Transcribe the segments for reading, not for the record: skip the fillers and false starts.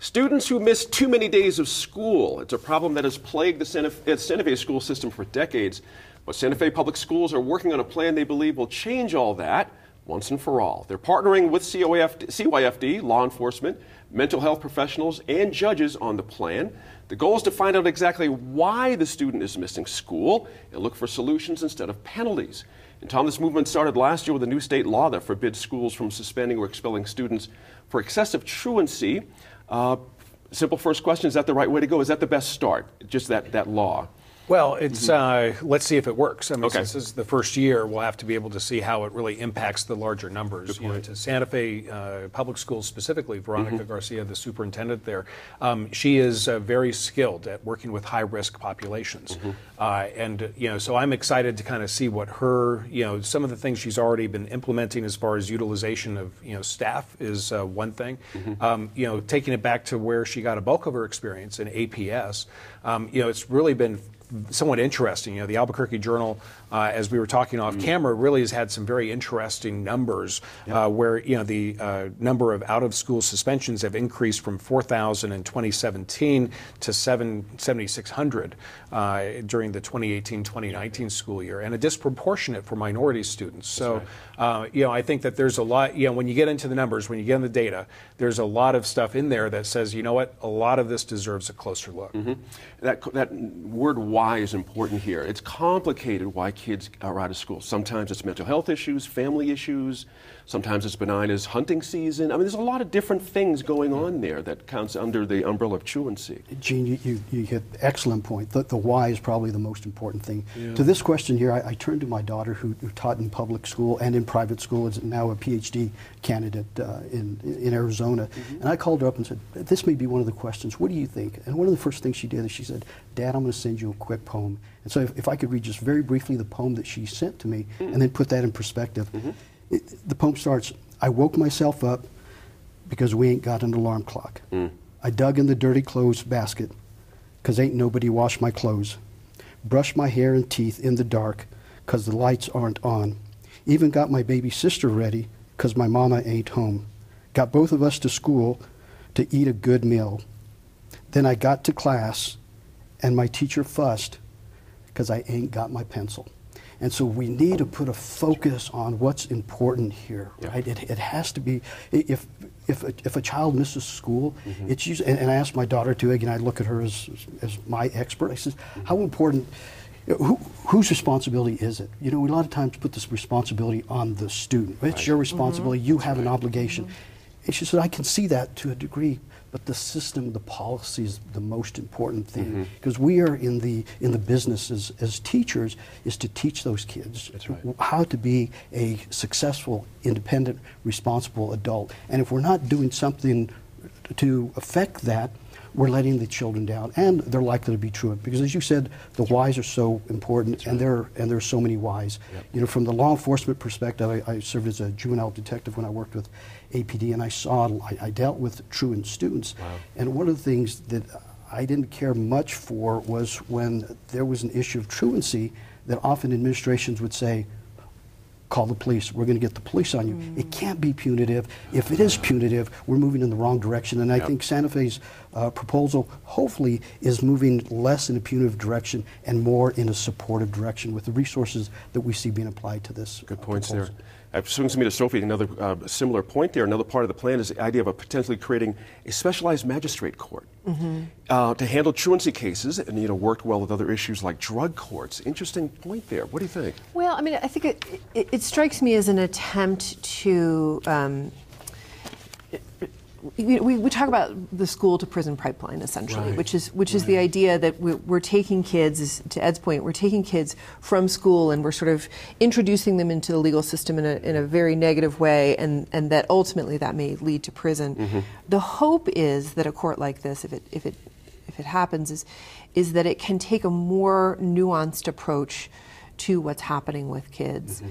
Students who miss too many days of school. It's a problem that has plagued the Santa Fe school system for decades. But Santa Fe Public Schools are working on a plan they believe will change all that once and for all. They're partnering with CYFD, law enforcement, mental health professionals, and judges on the plan. The goal is to find out exactly why the student is missing school and look for solutions instead of penalties. And Tom, this movement started last year with a new state law that forbids schools from suspending or expelling students for excessive truancy. Simple first question, is that the right way to go? Is that the best start, just that law? Well, it's let's see if it works. I mean, since this is the first year, we'll have to be able to see how it really impacts the larger numbers. You know, to Santa Fe Public Schools specifically, Veronica Garcia, the superintendent there, she is very skilled at working with high-risk populations. And, you know, so I'm excited to kind of see what her, you know, some of the things she's already been implementing as far as utilization of, you know, staff is one thing. You know, taking it back to where she got a bulk of her experience in APS, you know, it's really been somewhat interesting. You know, the Albuquerque Journal, as we were talking off camera, really has had some very interesting numbers where, you know, the number of out-of-school suspensions have increased from 4,000 in 2017 to 7,600 during the 2018-2019 school year, and a disproportionate for minority students. So, you know, I think that there's a lot, you know, when you get into the numbers, when you get in the data, there's a lot of stuff in there that says, you know what, a lot of this deserves a closer look. That word why is important here. It's complicated why kids are out of school. Sometimes it's mental health issues, family issues. Sometimes it's benign as hunting season. I mean, there's a lot of different things going on there that counts under the umbrella of truancy. Gene, you hit an excellent point. The why is probably the most important thing. To this question here, I turned to my daughter who taught in public school and in private school, is now a PhD candidate in Arizona. And I called her up and said, this may be one of the questions. What do you think? And one of the first things she did is she said, Dad, I'm going to send you a quick poem. And so if I could read just very briefly the poem that she sent to me and then put that in perspective. The poem starts, I woke myself up because we ain't got an alarm clock. I dug in the dirty clothes basket because ain't nobody washed my clothes. Brushed my hair and teeth in the dark because the lights aren't on. Even got my baby sister ready because my mama ain't home. Got both of us to school to eat a good meal. Then I got to class and my teacher fussed because I ain't got my pencil. And so we need to put a focus on what's important here, right? It has to be, if a child misses school, it's usually, and I asked my daughter to, again, I look at her as my expert. I said, how important, whose responsibility is it? You know, we a lot of times put this responsibility on the student. It's your responsibility, you have an obligation. And she said, I can see that to a degree, but the system, the policy is the most important thing. Because we are in the business as teachers is to teach those kids how to be a successful, independent, responsible adult. And if we're not doing something to affect that, we're letting the children down, and they're likely to be truant. Because as you said, the whys are so important, and there are so many whys. You know, from the law enforcement perspective, I served as a juvenile detective when I worked with APD, and I dealt with truant students. And one of the things that I didn't care much for was when there was an issue of truancy, that often administrations would say, call the police, we're going to get the police on you. It can't be punitive. If it is punitive, we're moving in the wrong direction. And I think Santa Fe's proposal, hopefully, is moving less in a punitive direction and more in a supportive direction with the resources that we see being applied to this Good points proposal. there. It swings me to Sophie, another similar point there. Another part of the plan is the idea of potentially creating a specialized magistrate court to handle truancy cases, and you know, worked well with other issues like drug courts. Interesting point there. What do you think? Well, I mean, I think it strikes me as an attempt to we talk about the school to prison pipeline essentially, which is the idea that we're taking kids, to Ed's point, we're taking kids from school and we're sort of introducing them into the legal system in a very negative way, and that ultimately that may lead to prison. The hope is that a court like this, if it happens, is that it can take a more nuanced approach to what's happening with kids.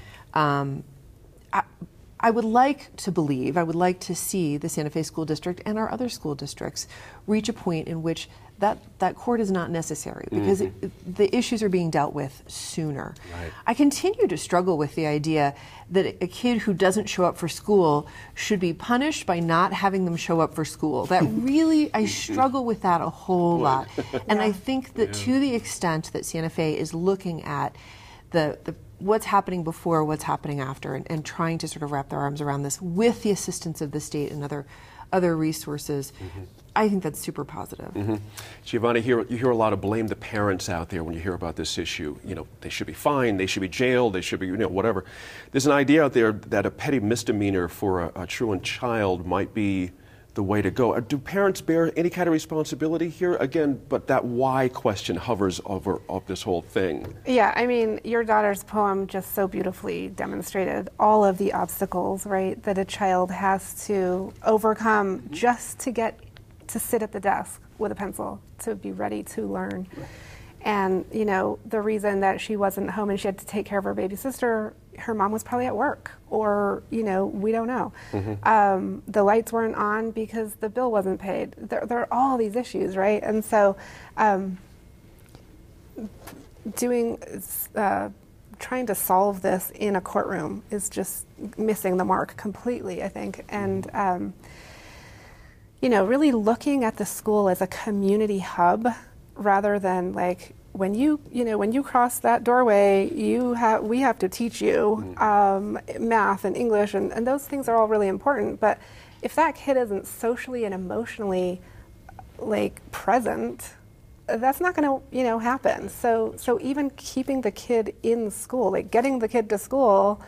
I would like to believe, I would like to see the Santa Fe School District and our other school districts reach a point in which that court is not necessary, because the issues are being dealt with sooner. Right. I continue to struggle with the idea that a kid who doesn't show up for school should be punished by not having them show up for school. That really, I struggle with that a whole lot. And I think that to the extent that Santa Fe is looking at the what's happening before, what's happening after, and trying to sort of wrap their arms around this with the assistance of the state and other resources, I think that's super positive. Giovanni, you hear a lot of blame the parents out there when you hear about this issue. You know, they should be fined, they should be jailed, they should be, whatever. There's an idea out there that a petty misdemeanor for a truant child might be the way to go. Do parents bear any kind of responsibility here? Again, but that why question hovers over this whole thing. Yeah, I mean, your daughter's poem just so beautifully demonstrated all of the obstacles, right, that a child has to overcome just to get to sit at the desk with a pencil, to be ready to learn. And, the reason that she wasn't home and she had to take care of her baby sister, her mom was probably at work, or, we don't know. The lights weren't on because the bill wasn't paid. There are all these issues, right? And so trying to solve this in a courtroom is just missing the mark completely, I think. And, really looking at the school as a community hub rather than like, when you cross that doorway, we have to teach you math and English, and those things are all really important. But if that kid isn't socially and emotionally present, that's not going to happen. So even keeping the kid in school, getting the kid to school,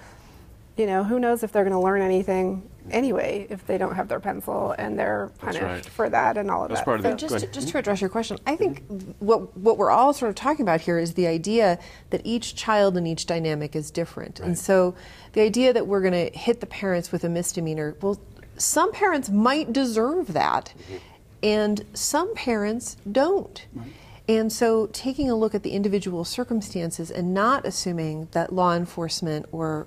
who knows if they're going to learn anything anyway if they don't have their pencil and they're punished for that and all of that. So just to address your question, I think what we're all sort of talking about here is the idea that each child and each dynamic is different. And so the idea that we're going to hit the parents with a misdemeanor, well, some parents might deserve that, and some parents don't. And so taking a look at the individual circumstances and not assuming that law enforcement or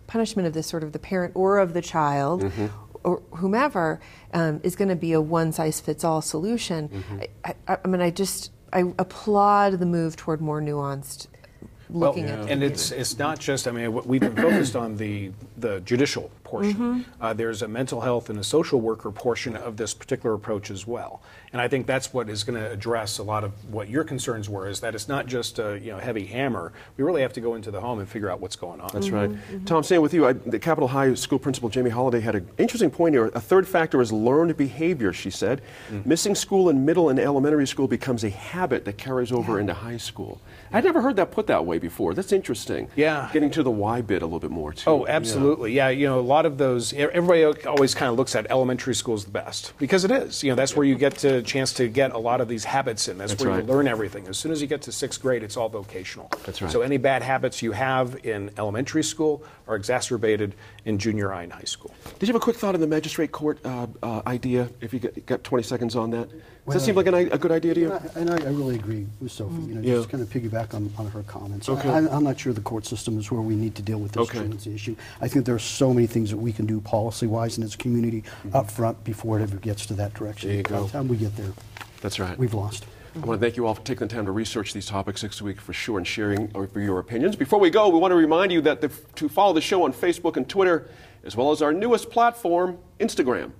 punishment of this sort of the parent or of the child or whomever is going to be a one-size-fits-all solution. I applaud the move toward more nuanced looking at. And it's not just, we've been focused on the judicial portion. There's a mental health and a social worker portion of this particular approach as well. And I think that's what is going to address a lot of what your concerns were, is that it's not just a heavy hammer. We really have to go into the home and figure out what's going on. That's right. Tom, staying with you, the Capitol High School principal Jamie Holliday had an interesting point here. A third factor is learned behavior, she said. Missing school in middle and elementary school becomes a habit that carries over into high school. I'd never heard that put that way before. That's interesting. Yeah. Getting to the why bit a little bit more, too. Oh, absolutely. Yeah, a lot of those, everybody always kind of looks at elementary school as the best, because it is. That's where you get a chance to get a lot of these habits in. That's where you learn everything. As soon as you get to 6th grade, it's all vocational. That's right. So any bad habits you have in elementary school are exacerbated in junior high and high school. Did you have a quick thought on the magistrate court idea, if you got 20 seconds on that? Does that seem like a good idea to you? And I really agree with Sophie. Just kind of piggyback on her comments. Okay. I'm not sure the court system is where we need to deal with this truancy issue. I think there are so many things that we can do policy-wise and as a community up front before it ever gets to that direction. There you go. By the time we get there, that's right. We've lost. I want to thank you all for taking the time to research these topics this week, for sure, and sharing your opinions. Before we go, we want to remind you that to follow the show on Facebook and Twitter, as well as our newest platform, Instagram.